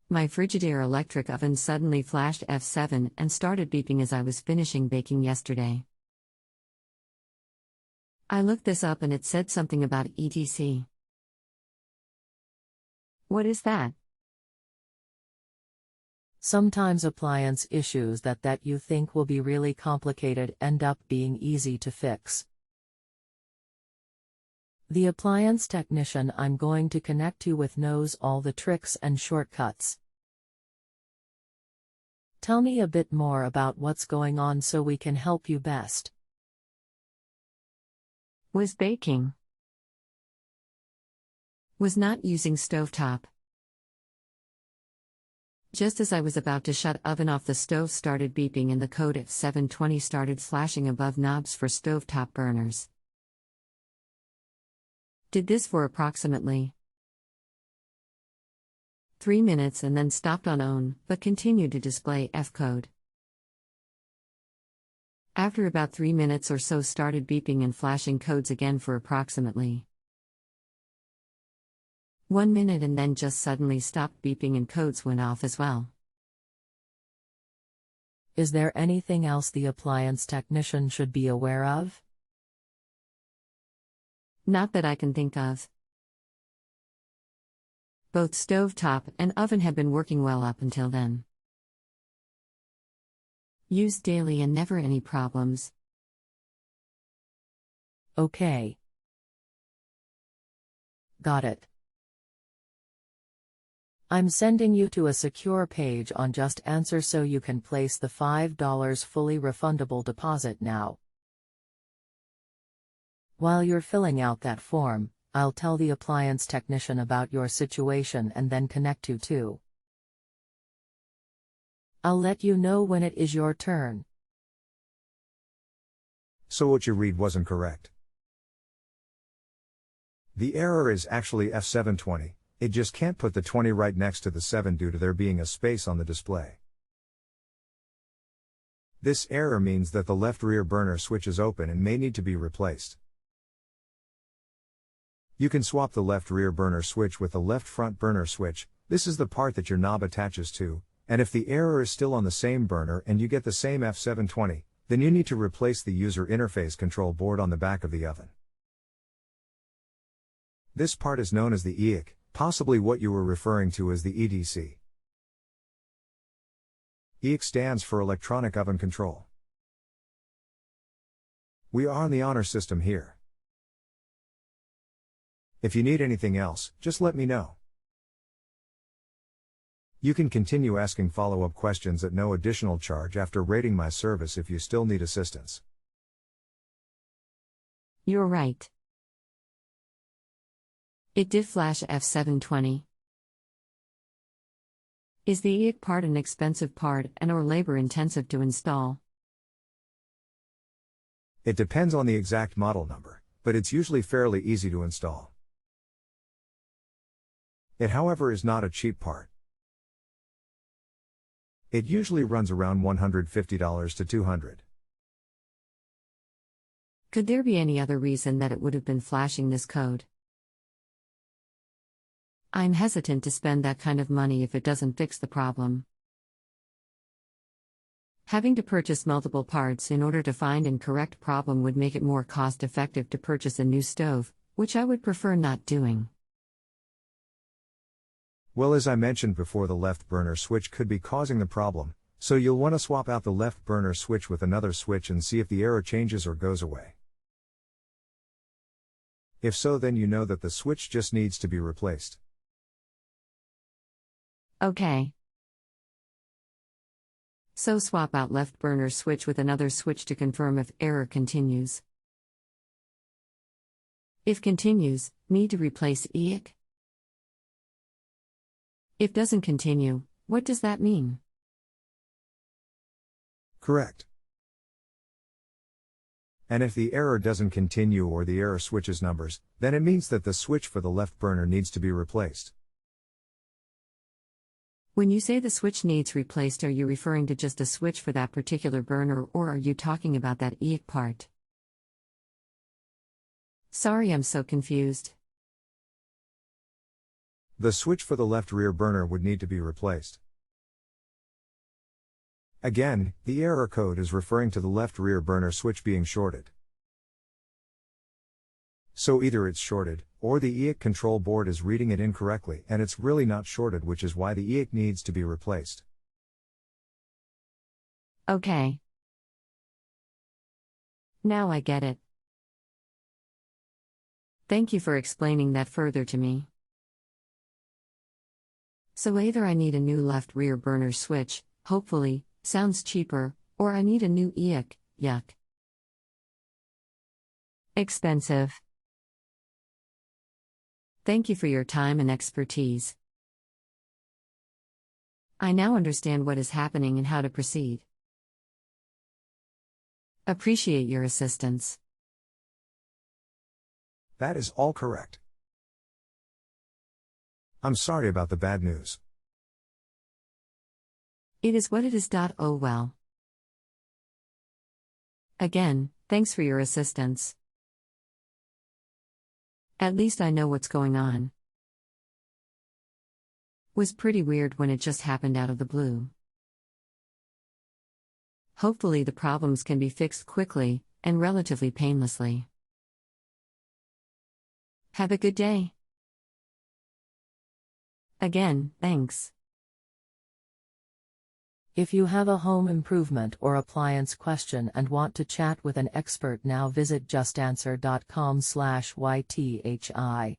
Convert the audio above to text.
My Frigidaire electric oven suddenly flashed F7 and started beeping as I was finishing baking yesterday. I looked this up and it said something about ETC. What is that? Sometimes appliance issues that you think will be really complicated end up being easy to fix. The appliance technician I'm going to connect you with knows all the tricks and shortcuts. Tell me a bit more about what's going on so we can help you best. Was baking. Was not using stovetop. Just as I was about to shut oven off, the stove started beeping and the code F720 started flashing above knobs for stovetop burners. Did this for approximately 3 minutes and then stopped on ON, but continued to display F code. After about 3 minutes or so started beeping and flashing codes again for approximately 1 minute and then just suddenly stopped beeping and codes went off as well. Is there anything else the appliance technician should be aware of? Not that I can think of. Both stovetop and oven have been working well up until then. Used daily and never any problems. Okay. Got it. I'm sending you to a secure page on JustAnswer so you can place the $5 fully refundable deposit now. While you're filling out that form, I'll tell the appliance technician about your situation and then connect you to. I'll let you know when it is your turn. So what you read wasn't correct. The error is actually F720, it just can't put the 20 right next to the 7 due to there being a space on the display. This error means that the left rear burner switch is open and may need to be replaced. You can swap the left rear burner switch with the left front burner switch. This is the part that your knob attaches to, and if the error is still on the same burner and you get the same F720, then you need to replace the user interface control board on the back of the oven. This part is known as the EIC, possibly what you were referring to as the EDC. EIC stands for Electronic Oven Control. We are on the honor system here. If you need anything else, just let me know. You can continue asking follow-up questions at no additional charge after rating my service if you still need assistance. You're right. It did flash F720. Is the EIC part an expensive part and/or labor-intensive to install? It depends on the exact model number, but it's usually fairly easy to install. It, however, is not a cheap part. It usually runs around $150 to $200. Could there be any other reason that it would have been flashing this code? I'm hesitant to spend that kind of money if it doesn't fix the problem. Having to purchase multiple parts in order to find and correct problem would make it more cost-effective to purchase a new stove, which I would prefer not doing. Well, as I mentioned before, the left burner switch could be causing the problem, so you'll want to swap out the left burner switch with another switch and see if the error changes or goes away. If so, then you know that the switch just needs to be replaced. Okay. So swap out left burner switch with another switch to confirm if error continues. If continues, need to replace EIC? If doesn't continue, what does that mean? Correct. And if the error doesn't continue or the error switches numbers, then it means that the switch for the left burner needs to be replaced. When you say the switch needs replaced, are you referring to just a switch for that particular burner, or are you talking about that EIC part? Sorry, I'm so confused. The switch for the left rear burner would need to be replaced. Again, the error code is referring to the left rear burner switch being shorted. So either it's shorted, or the EIC control board is reading it incorrectly and it's really not shorted, which is why the EIC needs to be replaced. Okay. Now I get it. Thank you for explaining that further to me. So either I need a new left rear burner switch, hopefully, sounds cheaper, or I need a new EIC, yuck. Expensive. Thank you for your time and expertise. I now understand what is happening and how to proceed. Appreciate your assistance. That is all correct. I'm sorry about the bad news. It is what it is. Oh well. Again, thanks for your assistance. At least I know what's going on. Was pretty weird when it just happened out of the blue. Hopefully the problems can be fixed quickly and relatively painlessly. Have a good day. Again, thanks. If you have a home improvement or appliance question and want to chat with an expert now, visit justanswer.com/YTHI.